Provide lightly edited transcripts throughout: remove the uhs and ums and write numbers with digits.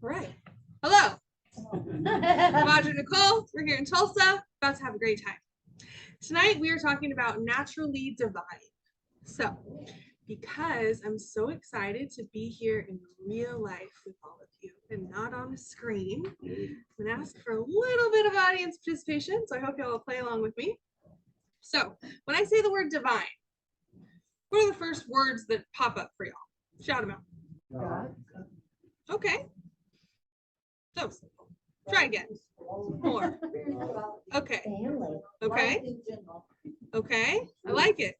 All right. Hello. I'm Audra Nichole. We're here in Tulsa, about to have a great time. Tonight we are talking about naturally divine. So, because I'm so excited to be here in real life with all of you and not on a screen, I'm going to ask for a little bit of audience participation. So I hope y'all will play along with me. So, when I say the word divine, what are the first words that pop up for y'all? Shout them out. God. Okay. So simple. Try again. More. Okay. Okay. Okay. I like it.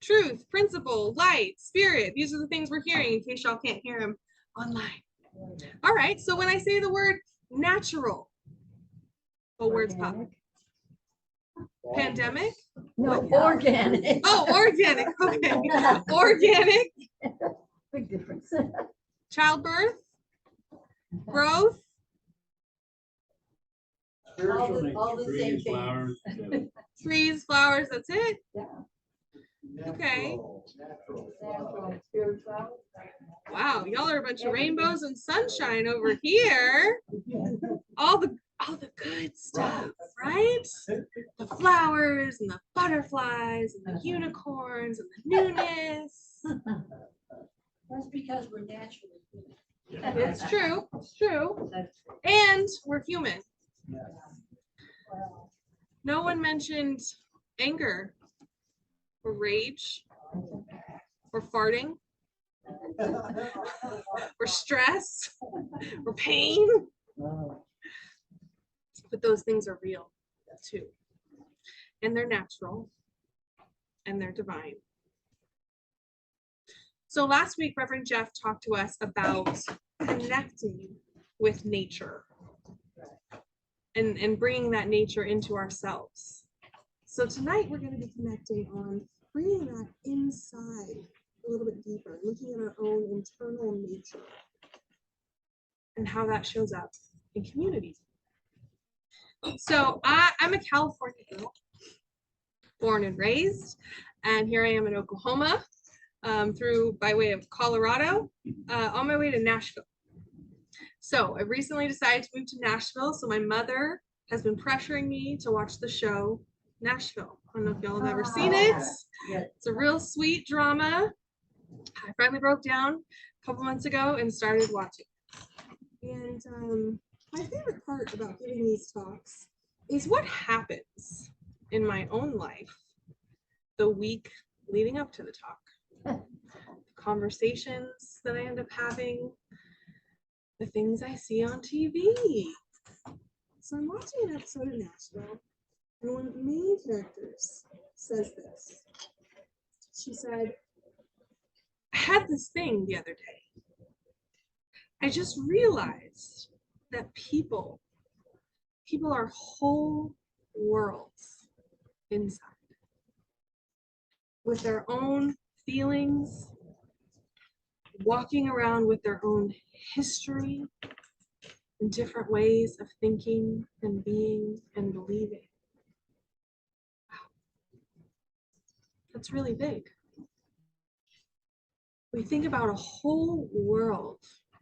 Truth, principle, light, spirit. These are the things we're hearing in case y'all can't hear them online. All right. So when I say the word natural, what words pop? Pandemic? No, organic. Oh, organic. Okay. Organic. Big difference. Childbirth. Growth. All the same flowers. Trees, flowers. That's it. Yeah. Okay. Natural, spiritual. Wow, y'all are a bunch of rainbows and sunshine over here. All the good stuff, right? The flowers and the butterflies and the unicorns and the newness. That's because we're naturally. It's true. It's true. And we're human. No one mentioned anger or rage or farting or stress or pain. But those things are real too. And they're natural and they're divine. So last week, Reverend Jeff talked to us about connecting with nature and bringing that nature into ourselves. So tonight we're going to be connecting on bringing that inside a little bit deeper, looking at our own internal nature and how that shows up in community. So I'm a California girl, born and raised, and here I am in Oklahoma, by way of Colorado, on my way to Nashville. So I recently decided to move to Nashville. So my mother has been pressuring me to watch the show Nashville. I don't know if y'all have ever seen it. It's a real sweet drama. I finally broke down a couple months ago and started watching. And my favorite part about giving these talks is what happens in my own life the week leading up to the talk. The conversations that I end up having, the things I see on TV. So I'm watching an episode of Nashville, and one of the main characters says this. She said, I had this thing the other day. I just realized that people are whole worlds inside, with their own feelings, walking around with their own history and different ways of thinking and being and believing. Wow. That's really big. We think about a whole world.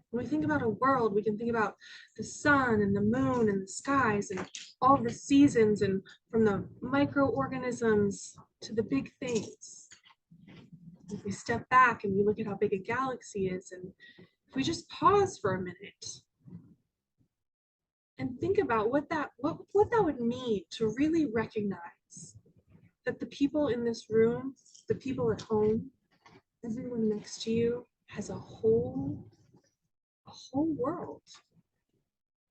When we think about a world, we can think about the sun and the moon and the skies and all the seasons, and from the microorganisms to the big things. If we step back and we look at how big a galaxy is, and if we just pause for a minute and think about what that would mean to really recognize that the people in this room, the people at home, everyone next to you has a whole world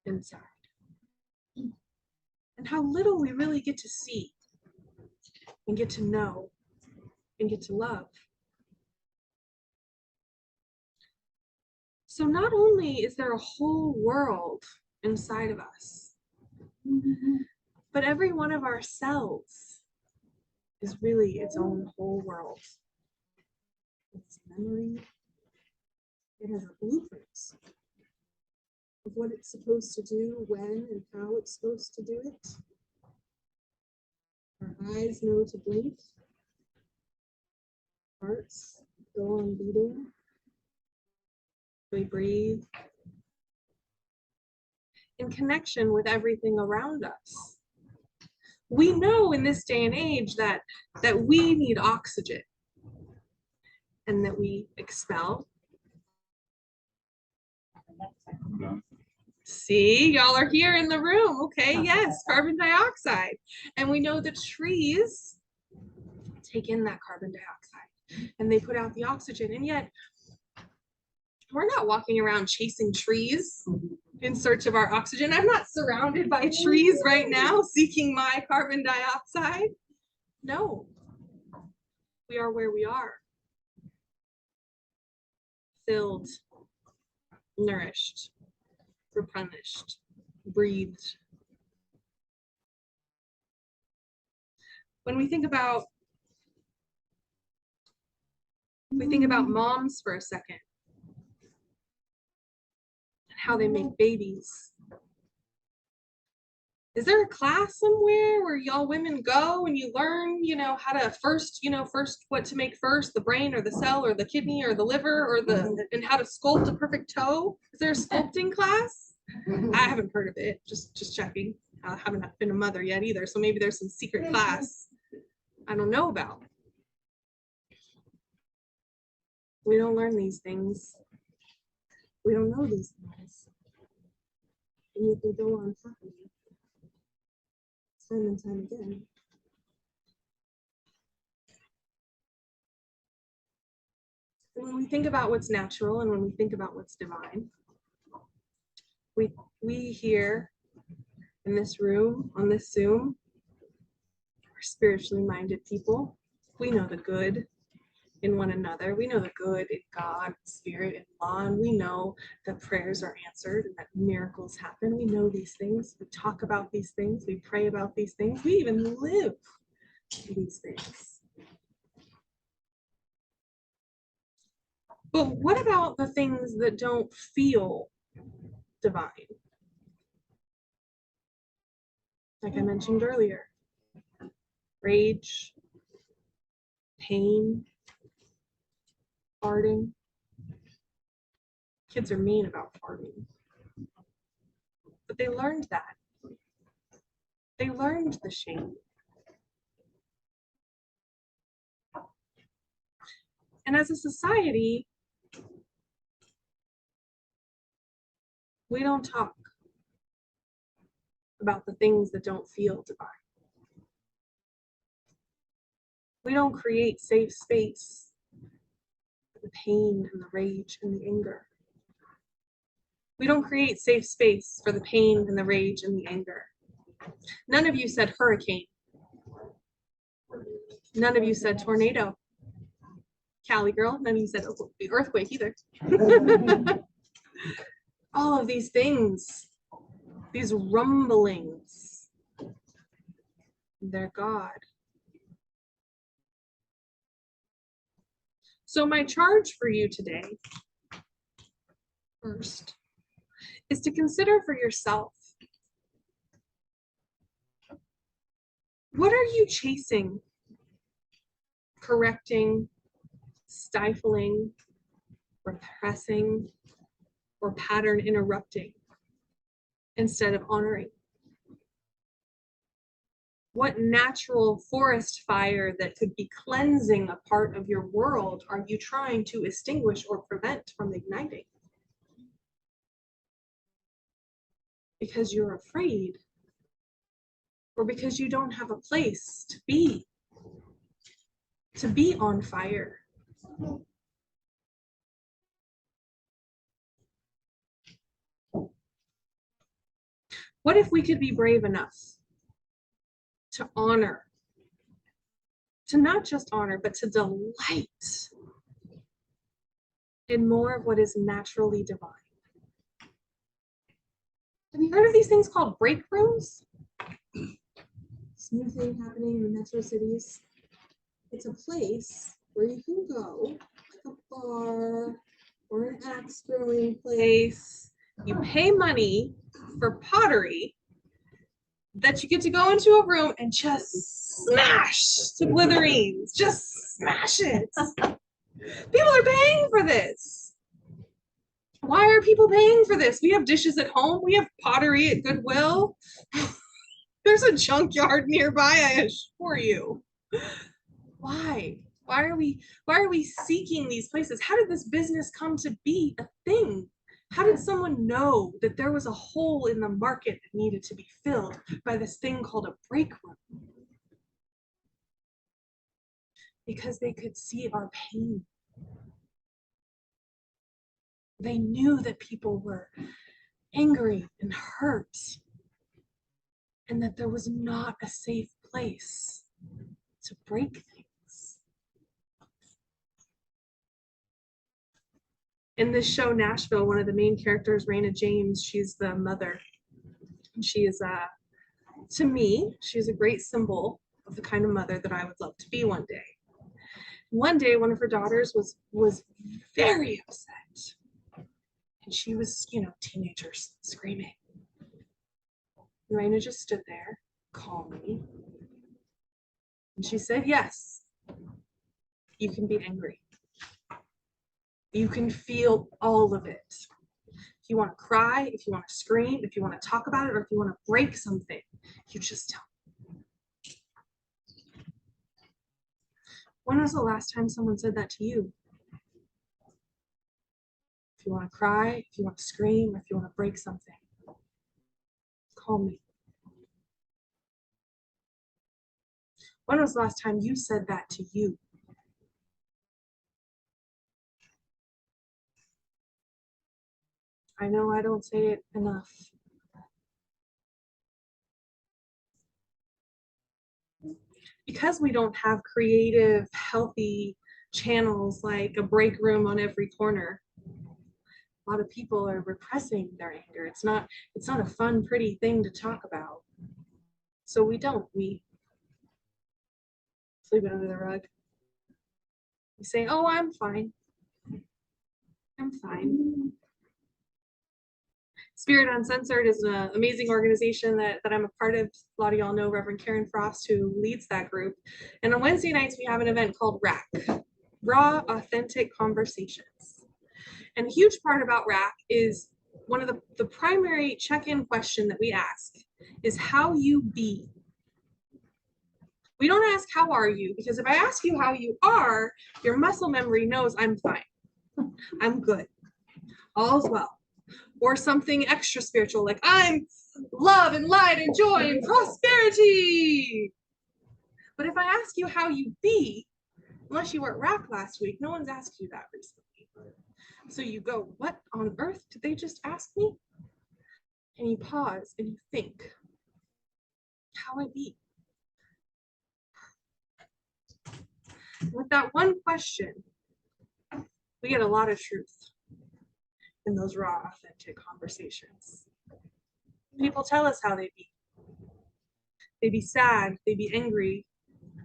inside. And how little we really get to see and get to know and get to love. So not only is there a whole world inside of us, but every one of our cells is really its own whole world. It's memory. It has a blueprint of what it's supposed to do, when and how it's supposed to do it. Our eyes know to blink. Hearts go on beating. We breathe, in connection with everything around us. We know in this day and age that we need oxygen and that we expel. See, y'all are here in the room. Okay, yes, carbon dioxide. And we know that trees take in that carbon dioxide and they put out the oxygen. And yet we're not walking around chasing trees in search of our oxygen. I'm not surrounded by trees right now seeking my carbon dioxide. No, we are where we are. Filled, nourished, replenished, breathed. When we think about moms for a second and how they make babies. Is there a class somewhere where y'all women go and you learn, how to first what to make first, the brain or the cell or the kidney or the liver or and how to sculpt a perfect toe? Is there a sculpting class? I haven't heard of it, just checking. I haven't been a mother yet either, so maybe there's some secret class I don't know about. We don't learn these things. We don't know these things. And yet they go on happening time and time again. And when we think about what's natural and when we think about what's divine, we here in this room, on this Zoom, are spiritually minded people. We know the good in one another. We know the good in God, Spirit, and law, and we know that prayers are answered and that miracles happen. We know these things. We talk about these things. We pray about these things. We even live these things. But what about the things that don't feel divine? Like I mentioned earlier, rage, pain, farting. Kids are mean about farting. But they learned that. They learned the shame. And as a society, we don't talk about the things that don't feel divine. We don't create safe space for the pain and the rage and the anger. We don't create safe space for the pain and the rage and the anger. None of you said hurricane. None of you said tornado. Cali girl, none of you said earthquake either. All of these things, these rumblings, they're God. So my charge for you today, first, is to consider for yourself, what are you chasing, correcting, stifling, repressing, or pattern interrupting instead of honoring? What natural forest fire that could be cleansing a part of your world are you trying to extinguish or prevent from igniting? Because you're afraid, or because you don't have a place to be on fire. What if we could be brave enough to honor, to not just honor, but to delight in more of what is naturally divine? Have you heard of these things called break rooms? This new thing happening in the metro cities. It's a place where you can go, like a bar or an axe throwing place. You pay money for pottery that you get to go into a room and just smash to blithereens. Just smash it. People are paying for this. Why are people paying for this? We have dishes at home. We have pottery at Goodwill. There's a junkyard nearby, I assure you. Why? Why are we seeking these places? How did this business come to be a thing? How did someone know that there was a hole in the market that needed to be filled by this thing called a break room? Because they could see our pain. They knew that people were angry and hurt, and that there was not a safe place to break things. In this show, Nashville, one of the main characters, Raina James, she's the mother. And she is, to me, she's a great symbol of the kind of mother that I would love to be one day. One day, one of her daughters was very upset. And she was, teenagers screaming. And Raina just stood there calmly. And she said, yes, you can be angry. You can feel all of it. If you want to cry, if you want to scream, if you want to talk about it, or if you want to break something, you just tell me. When was the last time someone said that to you? If you want to cry, if you want to scream, or if you want to break something, call me. When was the last time you said that to you? I know I don't say it enough. Because we don't have creative, healthy channels like a break room on every corner, a lot of people are repressing their anger. It's not a fun, pretty thing to talk about. So we sleep it under the rug. We say, oh, I'm fine. I'm fine. Spirit Uncensored is an amazing organization that I'm a part of. A lot of y'all know Reverend Karen Frost, who leads that group. And on Wednesday nights, we have an event called RAC, Raw Authentic Conversations. And a huge part about RAC is one of the primary check-in question that we ask is how you be. We don't ask how are you, because if I ask you how you are, your muscle memory knows I'm fine. I'm good. All's well. Or something extra spiritual, like I'm love and light and joy and prosperity. But if I ask you how you be, unless you were at RAC last week, no one's asked you that recently. So you go, what on earth did they just ask me? And you pause and you think, how I be? With that one question, we get a lot of truth in those raw, authentic conversations. People tell us how they be. They be sad, they be angry,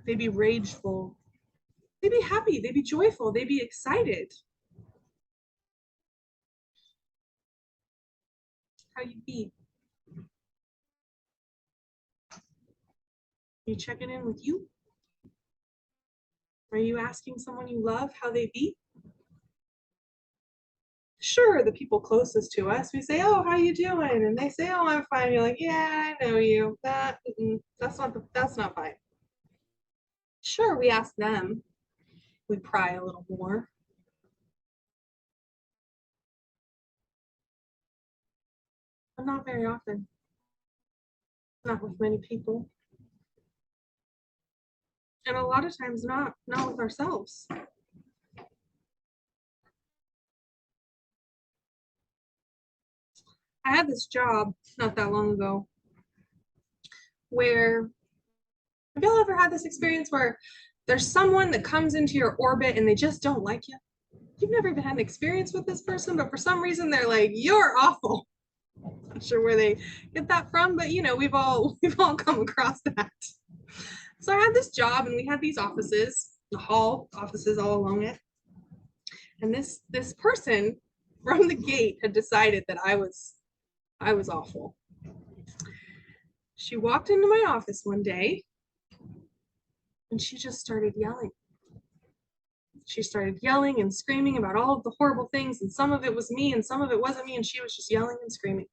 they be rageful, they be happy, they be joyful, they be excited. How you be? Are you checking in with you? Are you asking someone you love how they be? Sure, the people closest to us, we say, oh, how you doing? And they say, oh, I'm fine. You're like, yeah, I know you. That's not fine. Sure, we ask them. We pry a little more. But not very often. Not with many people. And a lot of times not with ourselves. I had this job not that long ago where, have y'all ever had this experience where there's someone that comes into your orbit and they just don't like you? You've never even had an experience with this person, but for some reason they're like, you're awful. Not sure where they get that from, but we've all come across that. So I had this job and we had these offices, the hall offices all along it. And this person from the gate had decided that I was awful. She walked into my office one day and she just started yelling. She started yelling and screaming about all of the horrible things, and some of it was me and some of it wasn't me, and she was just yelling and screaming.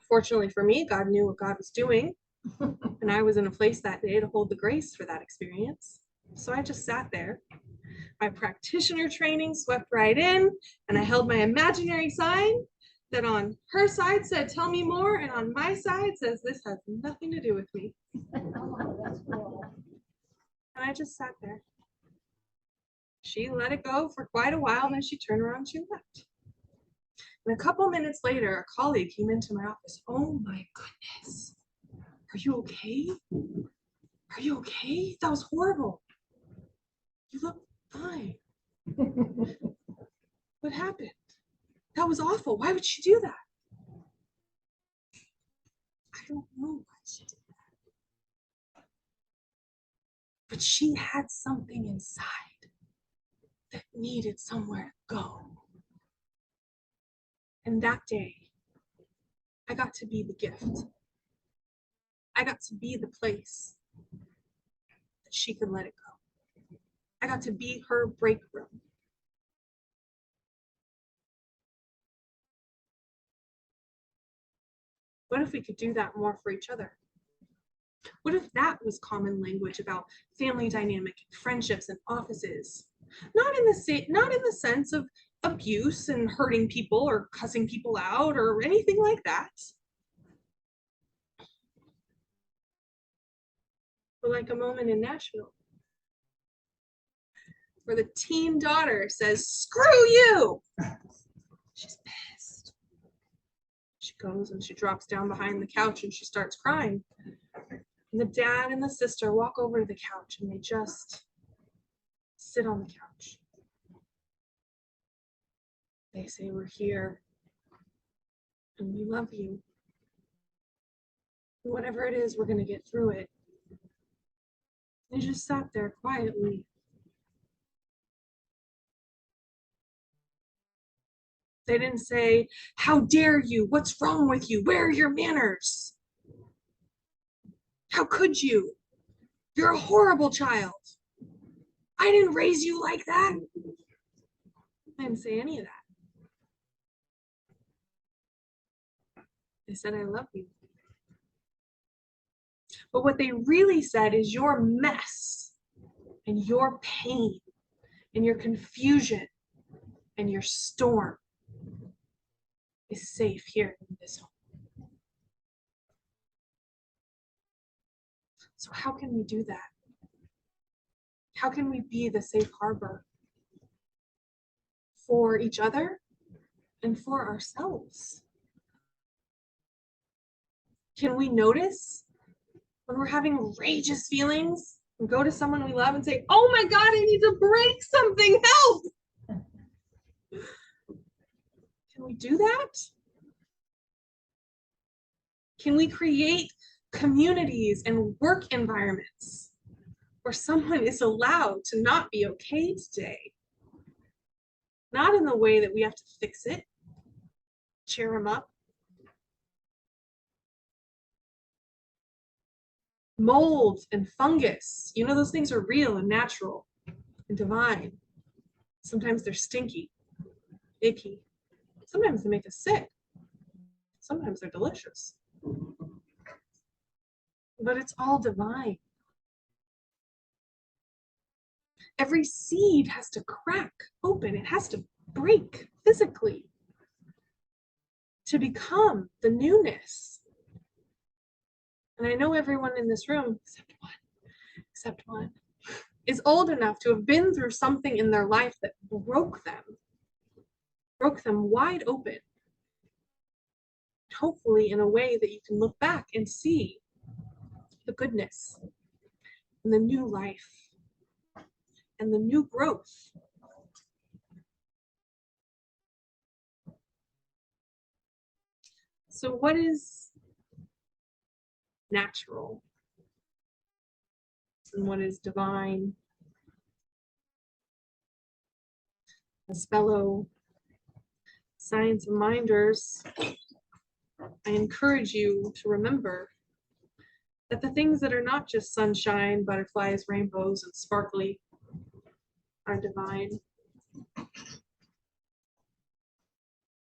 Fortunately for me, God knew what God was doing, and I was in a place that day to hold the grace for that experience. So I just sat there. My practitioner training swept right in, and I held my imaginary sign that on her side said, "Tell me more," and on my side says, "This has nothing to do with me." Oh, that's cool. And I just sat there. She let it go for quite a while, and then she turned around and she left. And a couple minutes later, a colleague came into my office. "Oh my goodness, are you okay? Are you okay? That was horrible. You look fine. What happened? That was awful. Why would she do that?" I don't know why she did that. But she had something inside that needed somewhere to go. And that day, I got to be the gift. I got to be the place that she could let it go. I got to be her break room. What if we could do that more for each other? What if that was common language about family dynamic, friendships, and offices? Not in the sense of abuse and hurting people or cussing people out or anything like that. But like a moment in Nashville, where the teen daughter says, "Screw you!" She's pissed. She goes and she drops down behind the couch and she starts crying. And the dad and the sister walk over to the couch and they just sit on the couch. They say, "We're here and we love you. Whatever it is, we're going to get through it." They just sat there quietly. They didn't say, "How dare you? What's wrong with you? Where are your manners? How could you? You're a horrible child. I didn't raise you like that." I didn't say any of that. They said, "I love you." But what they really said is, your mess and your pain and your confusion and your storm is safe here in this home. So how can we do that? How can we be the safe harbor for each other and for ourselves? Can we notice when we're having outrageous feelings and go to someone we love and say, "Oh my God, I need to break something, help"? Can we do that? Can we create communities and work environments where someone is allowed to not be okay today? Not in the way that we have to fix it, cheer them up. Mold and fungus, you know, those things are real and natural and divine. Sometimes they're stinky, icky. Sometimes they make us sick. Sometimes they're delicious. But it's all divine. Every seed has to crack open. It has to break physically to become the newness. And I know everyone in this room, except one, is old enough to have been through something in their life that broke them wide open. Hopefully in a way that you can look back and see the goodness and the new life and the new growth. So what is natural and what is divine? As fellow science minders, I encourage you to remember that the things that are not just sunshine, butterflies, rainbows, and sparkly are divine.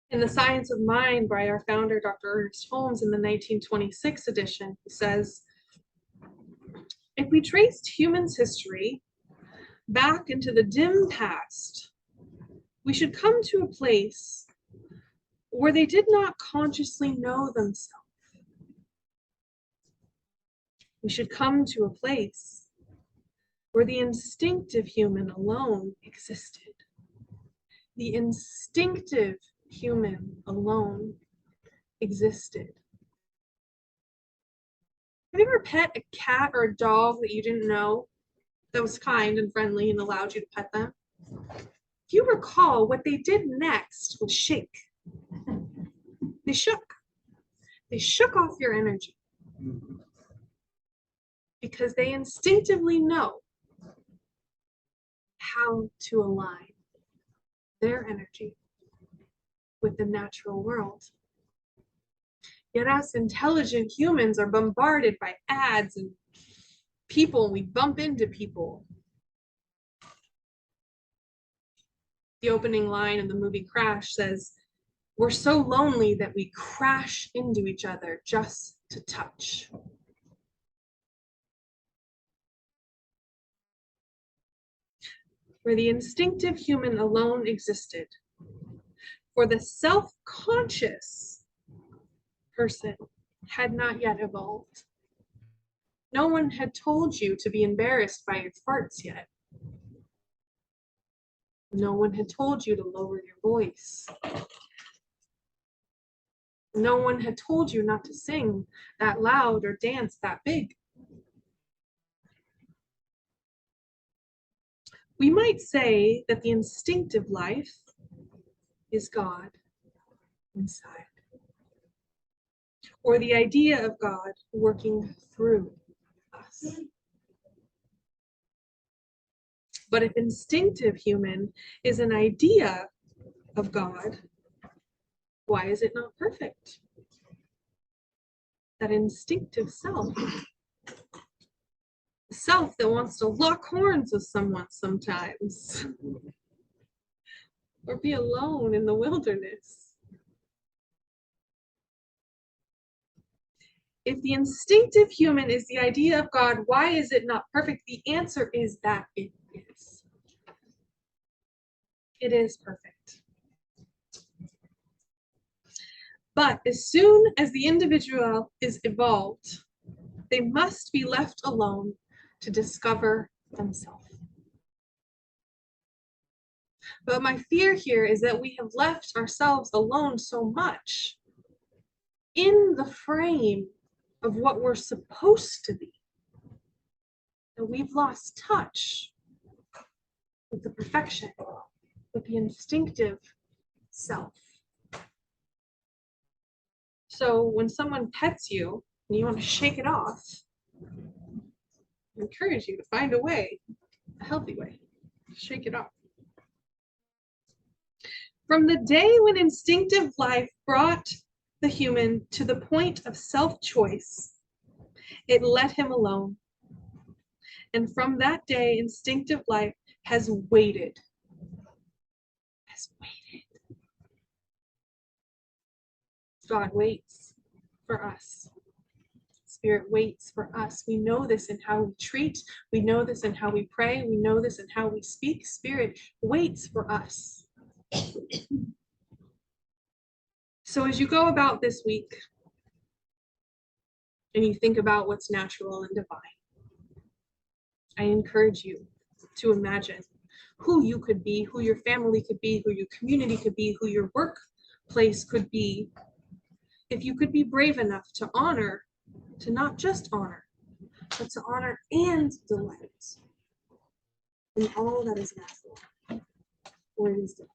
In The Science of Mind by our founder, Dr. Ernest Holmes, in the 1926 edition, he says, if we traced humans' history back into the dim past, we should come to a place where they did not consciously know themselves. We should come to a place where the instinctive human alone existed. The instinctive human alone existed. Have you ever pet a cat or a dog that you didn't know that was kind and friendly and allowed you to pet them? If you recall, what they did next was shake. They shook. They shook off your energy because they instinctively know how to align their energy with the natural world. Yet us intelligent humans are bombarded by ads and people, and we bump into people. The opening line in the movie Crash says, we're so lonely that we crash into each other just to touch. Where the instinctive human alone existed, for the self-conscious person had not yet evolved. No one had told you to be embarrassed by your farts yet. No one had told you to lower your voice. No one had told you not to sing that loud or dance that big. We might say that the instinctive life is God inside, or the idea of God working through us. But if instinctive human is an idea of God, why is it not perfect? That instinctive self, the self that wants to lock horns with someone sometimes, or be alone in the wilderness. If the instinctive human is the idea of God, why is it not perfect? The answer is that it is. It is perfect. But as soon as the individual is evolved, they must be left alone to discover themselves. But my fear here is that we have left ourselves alone so much in the frame of what we're supposed to be, that we've lost touch with the perfection, with the instinctive self. So when someone pets you and you want to shake it off, I encourage you to find a way, a healthy way, to shake it off. From the day when instinctive life brought the human to the point of self-choice, it let him alone. And from that day, instinctive life has waited. God waits for us. Spirit waits for us. We know this in how we treat. We know this in how we pray. We know this in how we speak. Spirit waits for us. So as you go about this week and you think about what's natural and divine, I encourage you to imagine who you could be, who your family could be, who your community could be, who your workplace could be, if you could be brave enough to honor, to not just honor, but to honor and delight in all that is natural, or it is divine.